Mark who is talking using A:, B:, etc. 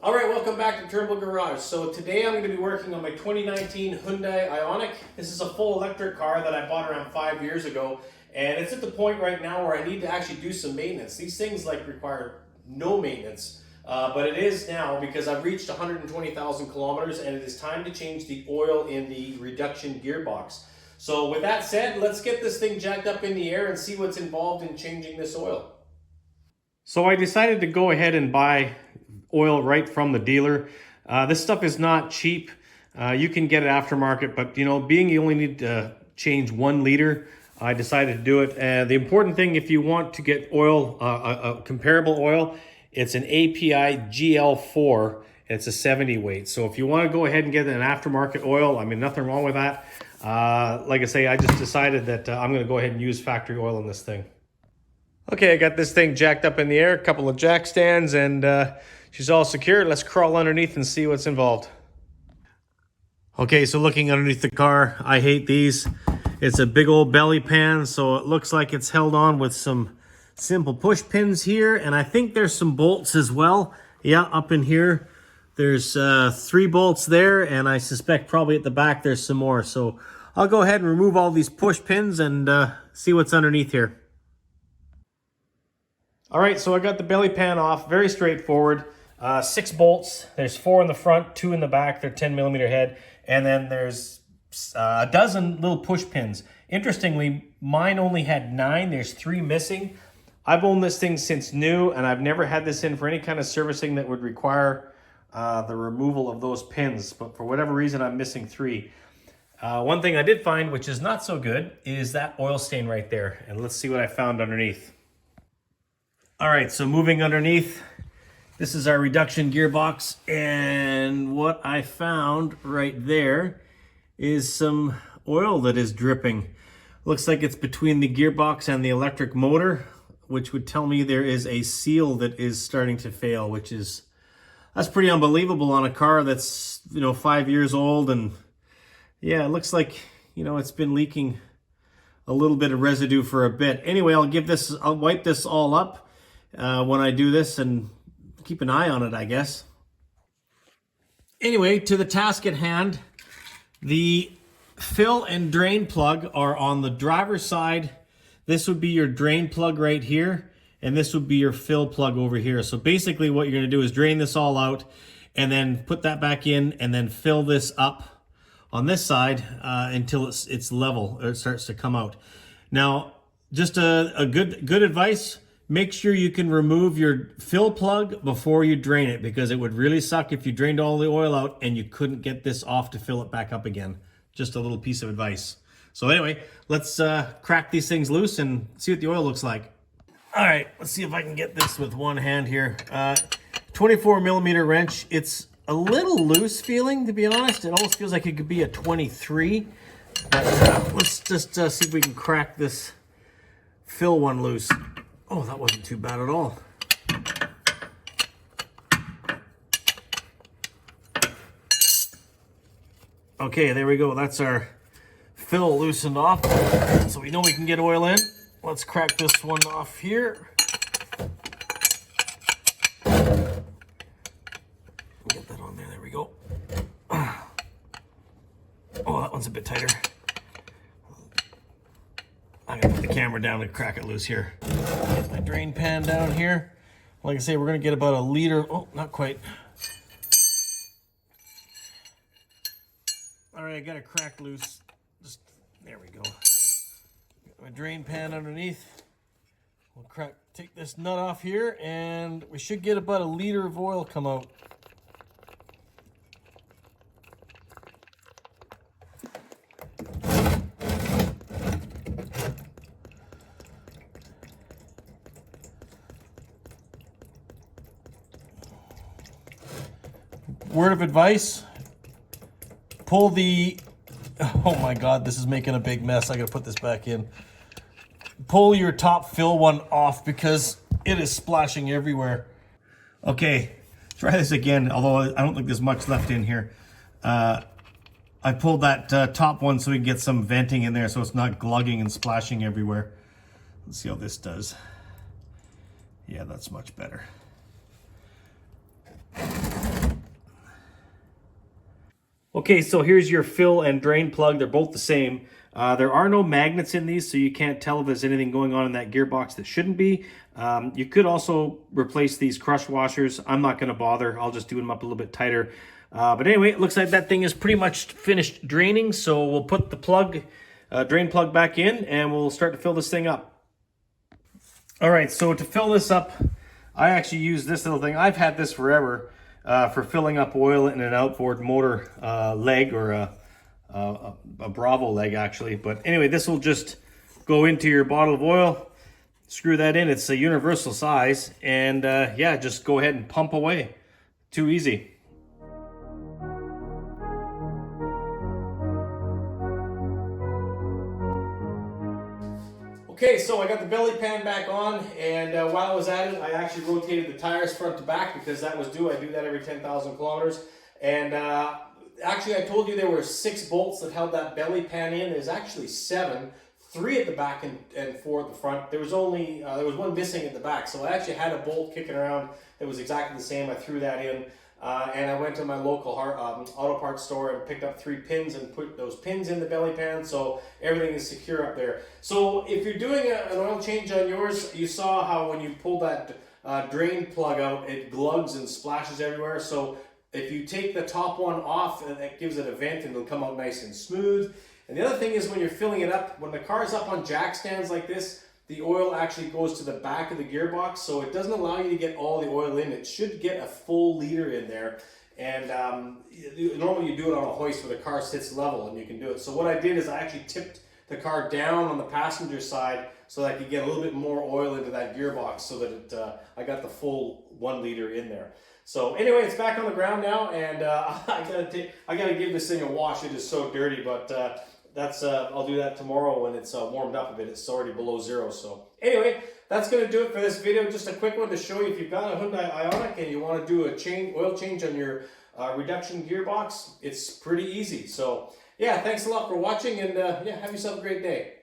A: All right, welcome back to Turbo Garage. So today I'm going to be working on my 2019 Hyundai Ioniq. This is a full electric car that I bought around 5 years ago, and it's at the point right now where I need to actually do some maintenance. These things require no maintenance, but it is now because I've reached 120,000 kilometers and it is time to change the oil in the reduction gearbox. So with that said, let's get this thing jacked up in the air and see what's involved in changing this oil. So I decided to go ahead and buy oil right from the dealer. This stuff is not cheap. You can get it aftermarket, but being you only need to change 1 liter, I decided to do it. The important thing, if you want to get oil, a comparable oil, it's an API GL4. It's a 70 weight. So if you want to go ahead and get an aftermarket oil, I mean, nothing wrong with that. Like I say, I just decided that I'm going to go ahead and use factory oil in this thing. Okay, I got this thing jacked up in the air, a couple of jack stands, and she's all secured. Let's crawl underneath and see what's involved. Okay, so looking underneath the car, I hate these. It's a big old belly pan, so it looks like it's held on with some simple push pins here, and I think there's some bolts as well. Yeah, up in here, there's 3 bolts there, and I suspect probably at the back there's some more. So I'll go ahead and remove all these push pins and see what's underneath here. All right, so I got the belly pan off, very straightforward. 6 bolts, there's 4 in the front, 2 in the back, they're 10mm head, and then there's a dozen little push pins. Interestingly, mine only had 9, there's 3 missing. I've owned this thing since new, and I've never had this in for any kind of servicing that would require the removal of those pins, but for whatever reason, I'm missing 3. One thing I did find, which is not so good, is that oil stain right there, and let's see what I found underneath. All right, so moving underneath, this is our reduction gearbox, and what I found right there is some oil that is dripping. Looks like it's between the gearbox and the electric motor, which would tell me there is a seal that is starting to fail, that's pretty unbelievable on a car that's 5 years old. And yeah, it looks like it's been leaking a little bit of residue for a bit. Anyway, I'll wipe this all up when I do this and keep an eye on it, I guess. Anyway, to the task at hand, the fill and drain plug are on the driver's side. This would be your drain plug right here, and this would be your fill plug over here. So basically what you're going to do is drain this all out and then put that back in and then fill this up on this side until it's level, or it starts to come out. Now, just a good advice, make sure you can remove your fill plug before you drain it, because it would really suck if you drained all the oil out and you couldn't get this off to fill it back up again. Just a little piece of advice. So anyway, let's crack these things loose and see what the oil looks like. All right, let's see if I can get this with one hand here. 24mm wrench. It's a little loose feeling, to be honest. It almost feels like it could be a 23. But let's just see if we can crack this fill one loose. Oh, that wasn't too bad at all. Okay, there we go. That's our fill loosened off. So we know we can get oil in. Let's crack this one off here. Get that on there. There we go. Oh, that one's a bit tighter. I'm gonna put the camera down and crack it loose here. Get my drain pan down here. Like I say, we're gonna get about a liter. Oh, not quite. All right, I got it cracked loose. There we go. Got my drain pan underneath. We'll take this nut off here, and we should get about a liter of oil come out. Word of advice, pull the, oh my God, this is making a big mess. I gotta put this back in. Pull your top fill one off because it is splashing everywhere. Okay, try this again, although I don't think there's much left in here. I pulled that top one so we can get some venting in there so it's not glugging and splashing everywhere. Let's see how this does. Yeah, that's much better. Okay, so here's your fill and drain plug. They're both the same. There are no magnets in these, so you can't tell if there's anything going on in that gearbox that shouldn't be. You could also replace these crush washers. I'm not going to bother. I'll just do them up a little bit tighter. But anyway, it looks like that thing is pretty much finished draining, so we'll put the plug, drain plug back in, and we'll start to fill this thing up. All right, so to fill this up, I actually use this little thing. I've had this forever. For filling up oil in an outboard motor leg, or a Bravo leg actually. But anyway, this will just go into your bottle of oil, screw that in. It's a universal size, and yeah, just go ahead and pump away. Too easy. Okay, so I got the belly pan back on, and while I was at it, I actually rotated the tires front to back because that was due. I do that every 10,000 kilometers. And actually, I told you there were 6 bolts that held that belly pan in. There's actually 7, 3 at the back and 4 at the front. There was only there was 1 missing at the back, so I actually had a bolt kicking around that was exactly the same. I threw that in. And I went to my local auto parts store and picked up 3 pins and put those pins in the belly pan, so everything is secure up there. So if you're doing an oil change on yours, you saw how when you pull that drain plug out, it glugs and splashes everywhere. So if you take the top one off, that gives it a vent and it'll come out nice and smooth. And the other thing is when you're filling it up, when the car's up on jack stands like this, the oil actually goes to the back of the gearbox, so it doesn't allow you to get all the oil in. It should get a full liter in there. And normally you do it on a hoist where the car sits level and you can do it. So what I did is I actually tipped the car down on the passenger side so that I could get a little bit more oil into that gearbox, so that I got the full 1 liter in there. So anyway, it's back on the ground now, and I gotta give this thing a wash. It is so dirty, but I'll do that tomorrow when it's warmed up a bit. It's already below 0. So anyway, that's going to do it for this video. Just a quick one to show you if you've got a Hyundai Ioniq and you want to do a oil change on your reduction gearbox. It's pretty easy. So yeah, thanks a lot for watching, and yeah, have yourself a great day.